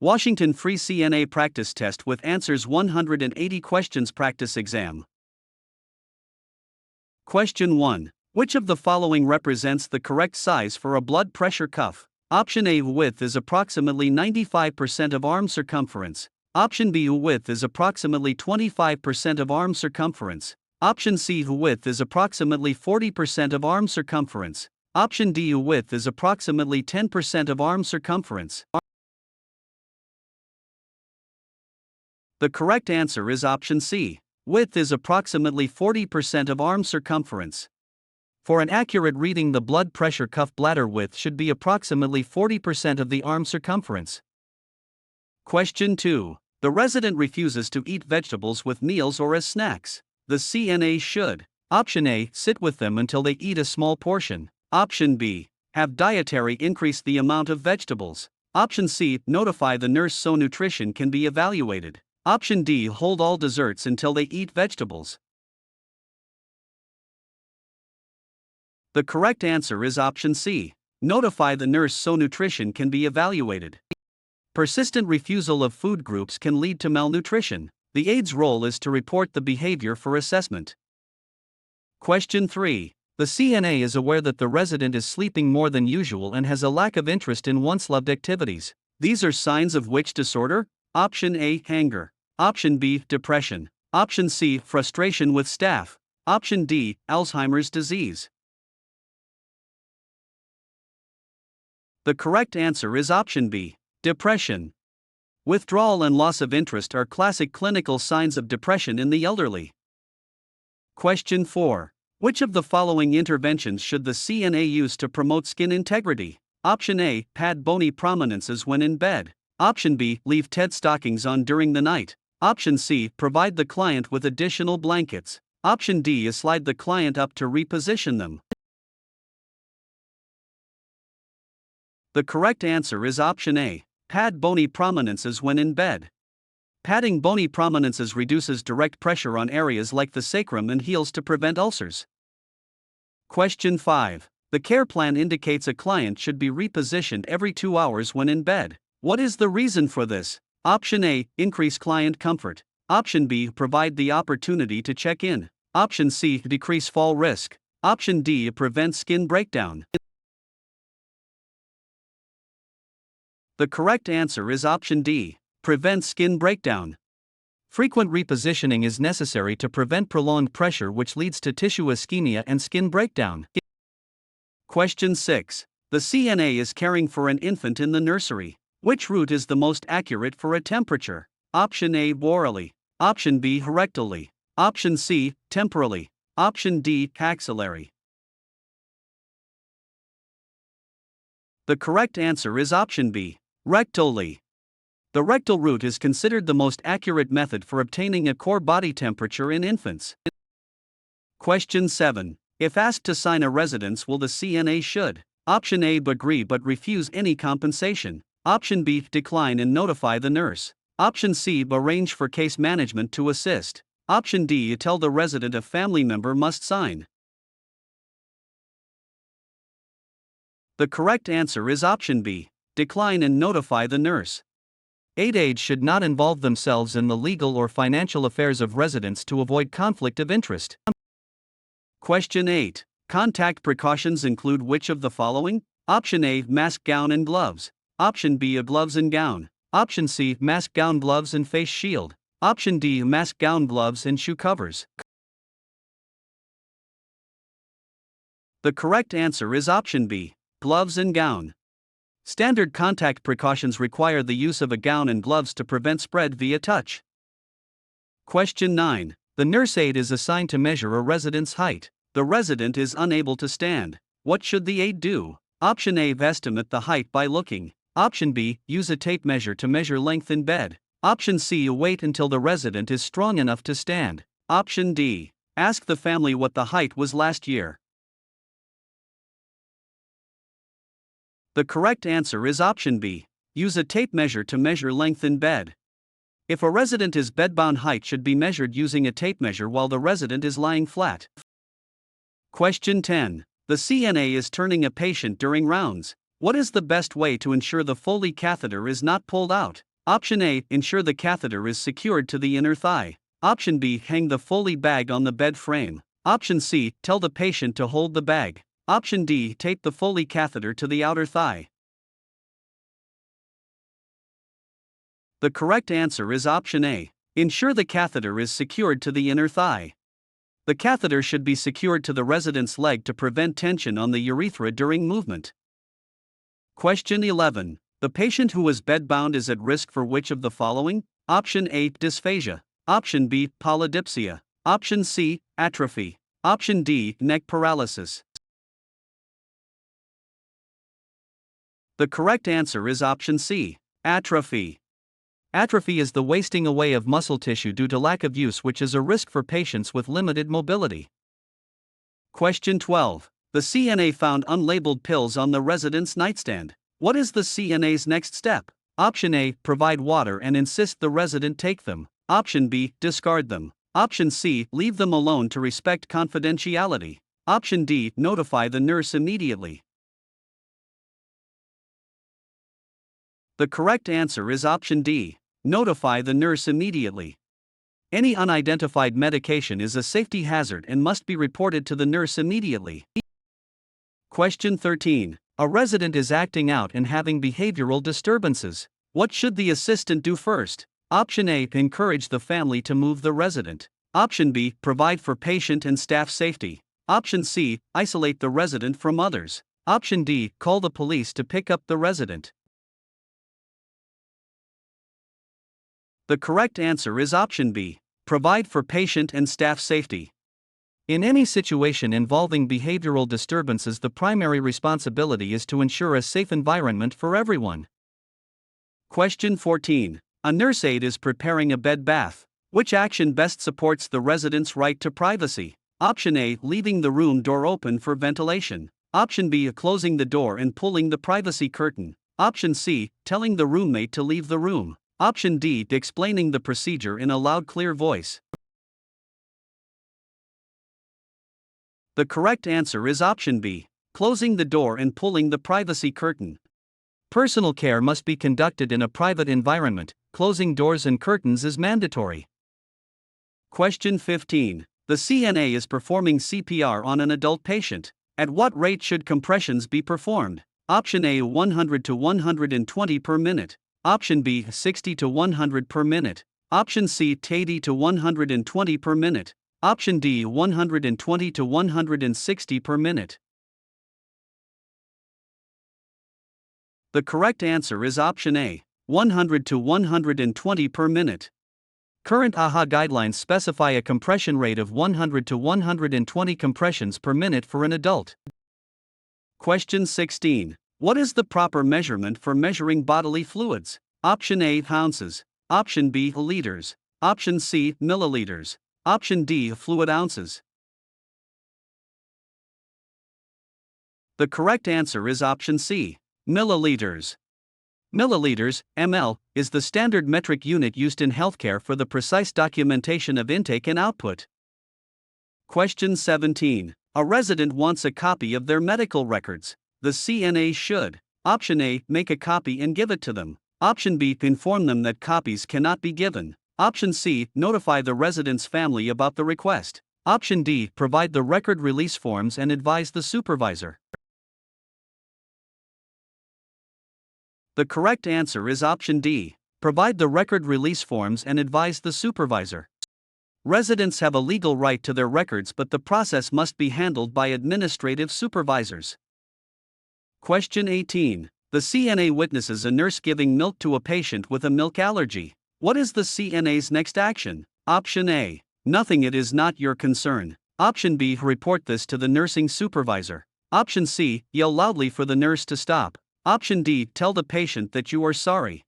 Washington Free CNA Practice Test with Answers 180 Questions Practice Exam. Question 1. Which of the following represents the correct size for a blood pressure cuff? Option A. Width is approximately 95% of arm circumference. Option B. Width is approximately 25% of arm circumference. Option C. Width is approximately 40% of arm circumference. Option D. Width is approximately 10% of arm circumference. The correct answer is option C. Width is approximately 40% of arm circumference. For an accurate reading, the blood pressure cuff bladder width should be approximately 40% of the arm circumference. Question 2. The resident refuses to eat vegetables with meals or as snacks. The CNA should: Option A. Sit with them until they eat a small portion. Option B. Have dietary increase the amount of vegetables. Option C. Notify the nurse so nutrition can be evaluated. Option D. Hold all desserts until they eat vegetables. The correct answer is option C. Notify the nurse so nutrition can be evaluated. Persistent refusal of food groups can lead to malnutrition. The aide's role is to report the behavior for assessment. Question 3. The CNA is aware that the resident is sleeping more than usual and has a lack of interest in once loved activities. These are signs of which disorder? Option A. Anger. Option B. Depression. Option C. Frustration with staff. Option D. Alzheimer's disease. The correct answer is option B. Depression. Withdrawal and loss of interest are classic clinical signs of depression in the elderly. Question 4. Which of the following interventions should the CNA use to promote skin integrity? Option A. Pad bony prominences when in bed. Option B. Leave TED stockings on during the night. Option C. Provide the client with additional blankets. Option D. Slide the client up to reposition them. The correct answer is option A. Pad bony prominences when in bed. Padding bony prominences reduces direct pressure on areas like the sacrum and heels to prevent ulcers. Question 5. The care plan indicates a client should be repositioned every 2 hours when in bed. What is the reason for this? Option A. Increase client comfort. Option B. Provide the opportunity to check in. Option C. Decrease fall risk. Option D. Prevent skin breakdown. The correct answer is option D. Prevent skin breakdown. Frequent repositioning is necessary to prevent prolonged pressure, which leads to tissue ischemia and skin breakdown. Question 6. The CNA is caring for an infant in the nursery. Which route is the most accurate for a temperature? Option A. Orally. Option B. Rectally. Option C. Temporally. Option D. Axillary. The correct answer is option B. Rectally. The rectal route is considered the most accurate method for obtaining a core body temperature in infants. Question 7. If asked to sign a residence, will the CNA should: Option A. Agree but refuse any compensation. Option B. Decline and notify the nurse. Option C. Arrange for case management to assist. Option D. Tell the resident a family member must sign. The correct answer is option B. Decline and notify the nurse. Aide should not involve themselves in the legal or financial affairs of residents to avoid conflict of interest. Question 8. Contact precautions include which of the following? Option A. Mask, gown and gloves. Option B. Gloves and gown. Option C. Mask, gown, gloves and face shield. Option D. Mask, gown, gloves and shoe covers. The correct answer is option B. Gloves and gown. Standard contact precautions require the use of a gown and gloves to prevent spread via touch. Question 9. The nurse aide is assigned to measure a resident's height. The resident is unable to stand. What should the aide do? Option A. Estimate the height by looking. Option B. Use a tape measure to measure length in bed. Option C. Wait until the resident is strong enough to stand. Option D. Ask the family what the height was last year. The correct answer is option B. Use a tape measure to measure length in bed. If a resident is bedbound, height should be measured using a tape measure while the resident is lying flat. Question 10. The CNA is turning a patient during rounds. What is the best way to ensure the Foley catheter is not pulled out? Option A, ensure the catheter is secured to the inner thigh. Option B, hang the Foley bag on the bed frame. Option C, tell the patient to hold the bag. Option D, tape the Foley catheter to the outer thigh. The correct answer is option A. Ensure the catheter is secured to the inner thigh. The catheter should be secured to the resident's leg to prevent tension on the urethra during movement. Question 11. The patient who is bedbound is at risk for which of the following? Option A, dysphagia. Option B, polydipsia. Option C, atrophy. Option D, neck paralysis. The correct answer is option C, atrophy. Atrophy is the wasting away of muscle tissue due to lack of use, which is a risk for patients with limited mobility. Question 12. The CNA found unlabeled pills on the resident's nightstand. What is the CNA's next step? Option A, provide water and insist the resident take them. Option B, discard them. Option C, leave them alone to respect confidentiality. Option D, notify the nurse immediately. The correct answer is option D, notify the nurse immediately. Any unidentified medication is a safety hazard and must be reported to the nurse immediately. Question 13. A resident is acting out and having behavioral disturbances. What should the assistant do first? Option A, encourage the family to move the resident. Option B, provide for patient and staff safety. Option C, isolate the resident from others. Option D, call the police to pick up the resident. The correct answer is option B, provide for patient and staff safety. In any situation involving behavioral disturbances, the primary responsibility is to ensure a safe environment for everyone. Question 14. A nurse aide is preparing a bed bath. Which action best supports the resident's right to privacy? Option A, leaving the room door open for ventilation. Option B, closing the door and pulling the privacy curtain. Option C, telling the roommate to leave the room. Option D, explaining the procedure in a loud, clear voice. The correct answer is option B, closing the door and pulling the privacy curtain. Personal care must be conducted in a private environment. Closing doors and curtains is mandatory. Question 15. The CNA is performing CPR on an adult patient. At what rate should compressions be performed? Option A, 100 to 120 per minute. Option B, 60 to 100 per minute. Option C, 80 to 120 per minute. Option D, 120 to 160 per minute. The correct answer is option A, 100 to 120 per minute. Current AHA guidelines specify a compression rate of 100 to 120 compressions per minute for an adult. Question 16. What is the proper measurement for measuring bodily fluids? Option A, ounces. Option B, liters. Option C, milliliters. Option D, fluid ounces. The correct answer is option C, milliliters. Milliliters, ml, is the standard metric unit used in healthcare for the precise documentation of intake and output. Question 17. A resident wants a copy of their medical records. The CNA should: Option A, make a copy and give it to them. Option B, inform them that copies cannot be given. Option C, notify the resident's family about the request. Option D, provide the record release forms and advise the supervisor. The correct answer is option D, provide the record release forms and advise the supervisor. Residents have a legal right to their records, but the process must be handled by administrative supervisors. Question 18. The CNA witnesses a nurse giving milk to a patient with a milk allergy. What is the CNA's next action? Option A, nothing, it is not your concern. Option B, report this to the nursing supervisor. Option C, yell loudly for the nurse to stop. Option D, tell the patient that you are sorry.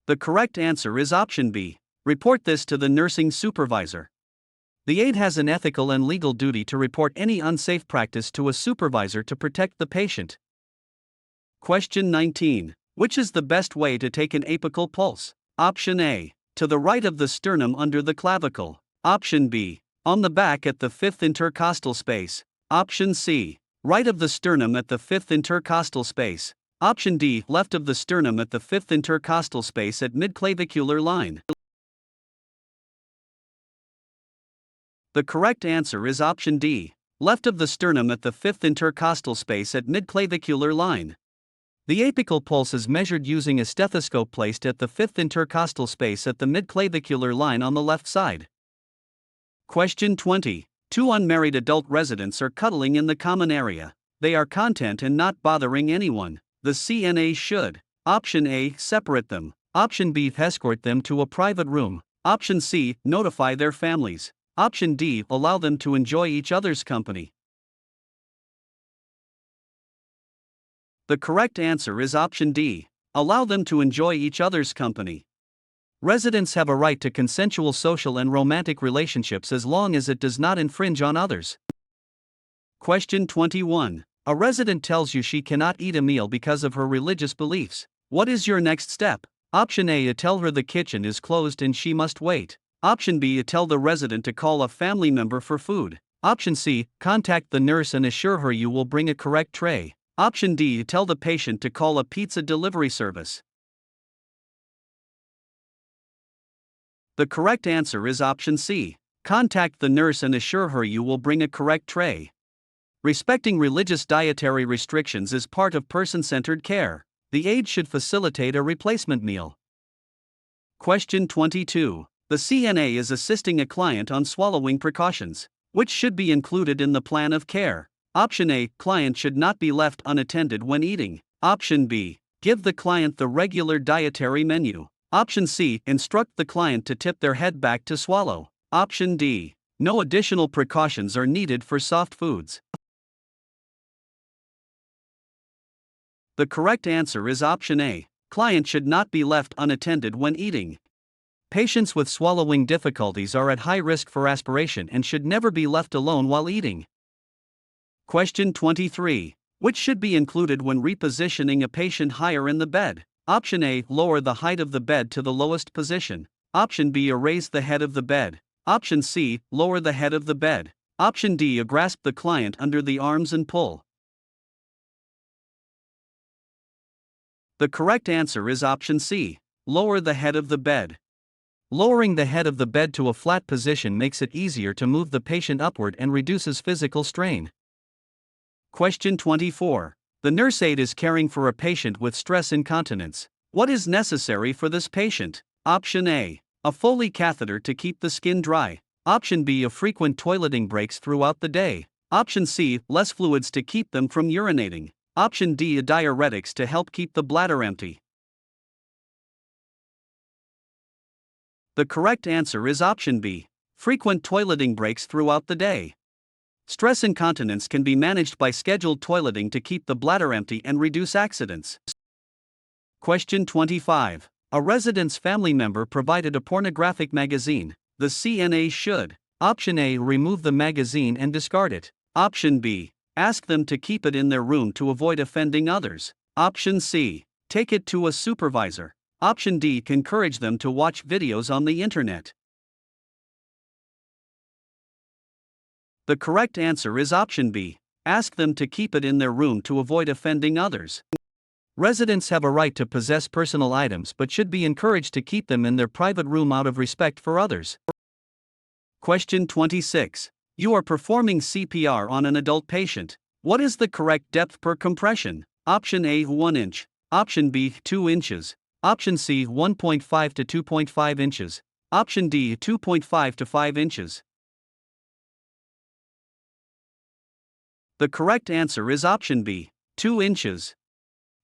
The correct answer is option B, report this to the nursing supervisor. The aide has an ethical and legal duty to report any unsafe practice to a supervisor to protect the patient. Question 19. Which is the best way to take an apical pulse? Option A, to the right of the sternum under the clavicle. Option B, on the back at the fifth intercostal space. Option C, right of the sternum at the fifth intercostal space. Option D, left of the sternum at the fifth intercostal space at midclavicular line. The correct answer is option D, left of the sternum at the fifth intercostal space at midclavicular line. The apical pulse is measured using a stethoscope placed at the fifth intercostal space at the midclavicular line on the left side. Question 20. Two unmarried adult residents are cuddling in the common area. They are content and not bothering anyone. The CNA should: Option A, separate them. Option B, escort them to a private room. Option C, notify their families. Option D, allow them to enjoy each other's company. The correct answer is option D, allow them to enjoy each other's company. Residents have a right to consensual social and romantic relationships as long as it does not infringe on others. Question 21. A resident tells you she cannot eat a meal because of her religious beliefs. What is your next step? Option A, tell her the kitchen is closed and she must wait. Option B, tell the resident to call a family member for food. Option C, contact the nurse and assure her you will bring a correct tray. Option D, tell the patient to call a pizza delivery service. The correct answer is option C, contact the nurse and assure her you will bring a correct tray. Respecting religious dietary restrictions is part of person-centered care. The aide should facilitate a replacement meal. Question 22. The CNA is assisting a client on swallowing precautions. Which should be included in the plan of care? Option A, client should not be left unattended when eating. Option B, give the client the regular dietary menu. Option C, instruct the client to tip their head back to swallow. Option D, no additional precautions are needed for soft foods. The correct answer is option A, client should not be left unattended when eating. Patients with swallowing difficulties are at high risk for aspiration and should never be left alone while eating. Question 23. Which should be included when repositioning a patient higher in the bed? Option A, lower the height of the bed to the lowest position. Option B, raise the head of the bed. Option C, lower the head of the bed. Option D, grasp the client under the arms and pull. The correct answer is option C, lower the head of the bed. Lowering the head of the bed to a flat position makes it easier to move the patient upward and reduces physical strain. Question 24. The nurse aide is caring for a patient with stress incontinence. What is necessary for this patient? Option A, a Foley catheter to keep the skin dry. Option B, a frequent toileting breaks throughout the day. Option C, less fluids to keep them from urinating. Option D, a diuretics to help keep the bladder empty. The correct answer is option B, frequent toileting breaks throughout the day. Stress incontinence can be managed by scheduled toileting to keep the bladder empty and reduce accidents. Question 25. A resident's family member provided a pornographic magazine. The CNA should: Option A, remove the magazine and discard it. Option B, ask them to keep it in their room to avoid offending others. Option C, take it to a supervisor. Option D, encourage them to watch videos on the internet. The correct answer is option B, ask them to keep it in their room to avoid offending others. Residents have a right to possess personal items but should be encouraged to keep them in their private room out of respect for others. Question 26. You are performing CPR on an adult patient. What is the correct depth per compression? Option A, 1 inch. Option B, 2 inches. Option C, 1.5 to 2.5 inches. Option D, 2.5 to 5 inches. The correct answer is option B, 2 inches.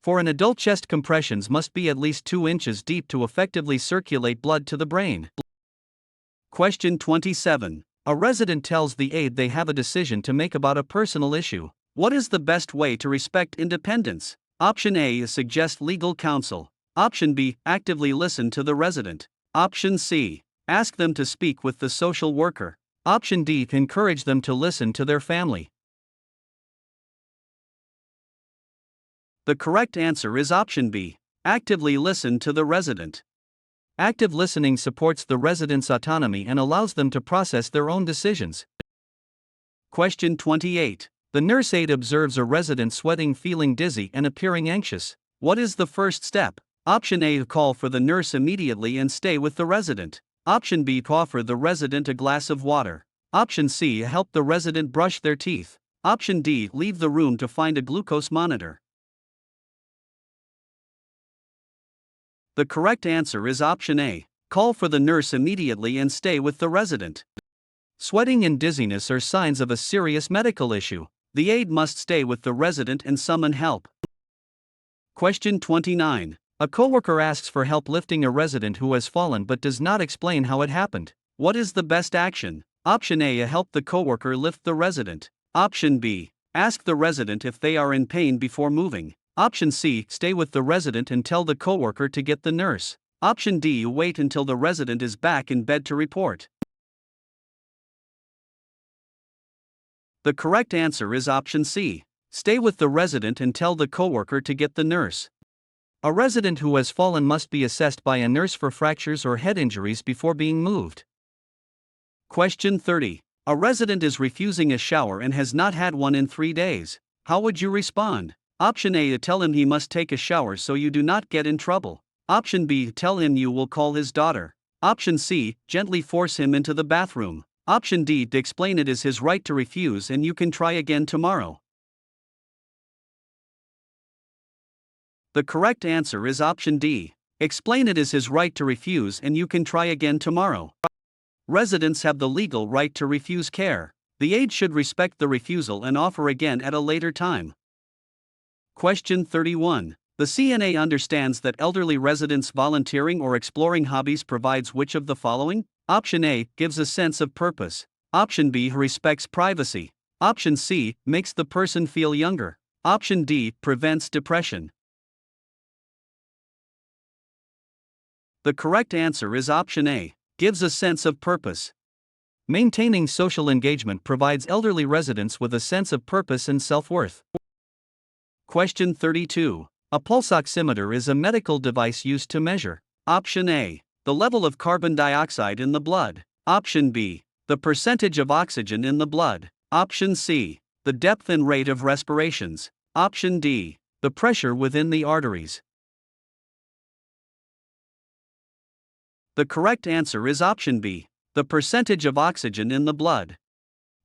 For an adult, chest compressions must be at least 2 inches deep to effectively circulate blood to the brain. Question 27. A resident tells the aide they have a decision to make about a personal issue. What is the best way to respect independence? Option A is suggest legal counsel. Option B, actively listen to the resident. Option C, ask them to speak with the social worker. Option D, encourage them to listen to their family. The correct answer is option B, actively listen to the resident. Active listening supports the resident's autonomy and allows them to process their own decisions. Question 28. The nurse aide observes a resident sweating, feeling dizzy, and appearing anxious. What is the first step? Option A: call for the nurse immediately and stay with the resident. Option B: offer the resident a glass of water. Option C: help the resident brush their teeth. Option D: leave the room to find a glucose monitor. The correct answer is option A: call for the nurse immediately and stay with the resident. Sweating and dizziness are signs of a serious medical issue. The aide must stay with the resident and summon help. Question 29. A coworker asks for help lifting a resident who has fallen but does not explain how it happened. What is the best action? Option A: help the coworker lift the resident. Option B: ask the resident if they are in pain before moving. Option C: stay with the resident and tell the coworker to get the nurse. Option D: wait until the resident is back in bed to report. The correct answer is option C: stay with the resident and tell the coworker to get the nurse. A resident who has fallen must be assessed by a nurse for fractures or head injuries before being moved. Question 30. A resident is refusing a shower and has not had one in 3 days. How would you respond? Option A: tell him he must take a shower so you do not get in trouble. Option B: tell him you will call his daughter. Option C: gently force him into the bathroom. Option D: explain it is his right to refuse and you can try again tomorrow. The correct answer is option D. Explain it is his right to refuse and you can try again tomorrow. Residents have the legal right to refuse care. The aide should respect the refusal and offer again at a later time. Question 31. The CNA understands that elderly residents volunteering or exploring hobbies provides which of the following? Option A: gives a sense of purpose. Option B: respects privacy. Option C: makes the person feel younger. Option D: prevents depression. The correct answer is option A: gives a sense of purpose. Maintaining social engagement provides elderly residents with a sense of purpose and self-worth. Question 32. A pulse oximeter is a medical device used to measure. Option A: the level of carbon dioxide in the blood. Option B: the percentage of oxygen in the blood. Option C: the depth and rate of respirations. Option D: the pressure within the arteries. The correct answer is option B: the percentage of oxygen in the blood.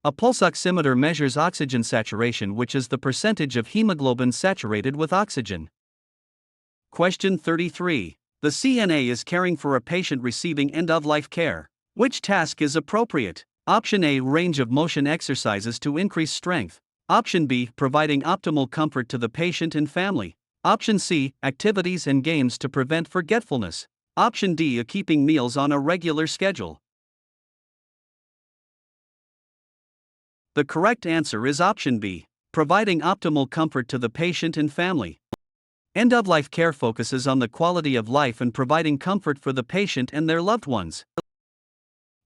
A pulse oximeter measures oxygen saturation, which is the percentage of hemoglobin saturated with oxygen. Question 33. The CNA is caring for a patient receiving end-of-life care. Which task is appropriate? Option A: range of motion exercises to increase strength. Option B: providing optimal comfort to the patient and family. Option C: activities and games to prevent forgetfulness. Option D: keeping meals on a regular schedule. The correct answer is option B: providing optimal comfort to the patient and family. End-of-life care focuses on the quality of life and providing comfort for the patient and their loved ones.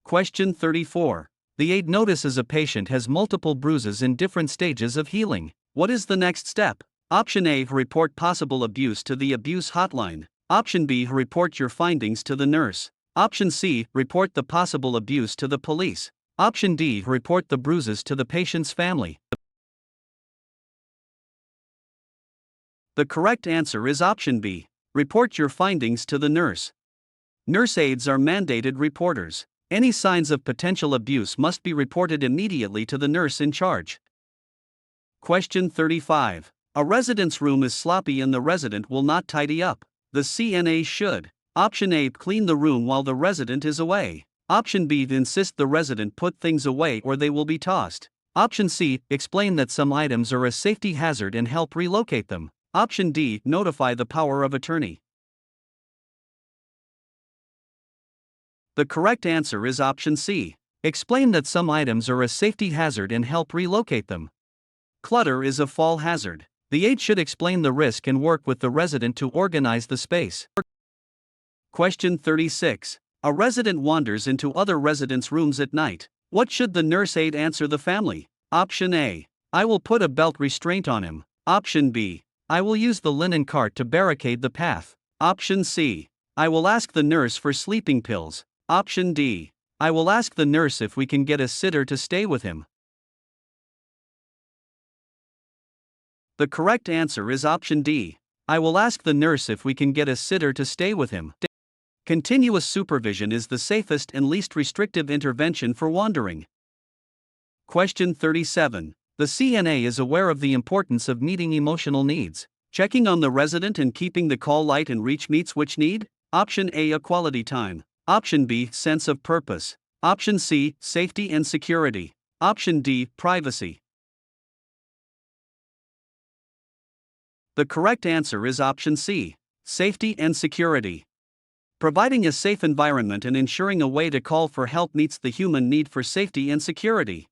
Question 34. The aide notices a patient has multiple bruises in different stages of healing. What is the next step? Option A: report possible abuse to the abuse hotline. Option B: report your findings to the nurse. Option C: report the possible abuse to the police. Option D: report the bruises to the patient's family. The correct answer is option B: report your findings to the nurse. Nurse aides are mandated reporters. Any signs of potential abuse must be reported immediately to the nurse in charge. Question 35. A resident's room is sloppy and the resident will not tidy up. The CNA should: Option A: clean the room while the resident is away. Option B: insist the resident put things away or they will be tossed. Option C: explain that some items are a safety hazard and help relocate them. Option D: notify the power of attorney. The correct answer is option C: explain that some items are a safety hazard and help relocate them. Clutter is a fall hazard. The aide should explain the risk and work with the resident to organize the space. Question 36. A resident wanders into other residents' rooms at night. What should the nurse aide answer the family? Option A: I will put a belt restraint on him. Option B: I will use the linen cart to barricade the path. Option C: I will ask the nurse for sleeping pills. Option D: I will ask the nurse if we can get a sitter to stay with him. The correct answer is option D. I will ask the nurse if we can get a sitter to stay with him. Continuous supervision is the safest and least restrictive intervention for wandering. Question 37. The CNA is aware of the importance of meeting emotional needs. Checking on the resident and keeping the call light and reach meets which need? Option A, equality time. Option B, sense of purpose. Option C, safety and security. Option D, privacy. The correct answer is option C, safety and security. Providing a safe environment and ensuring a way to call for help meets the human need for safety and security.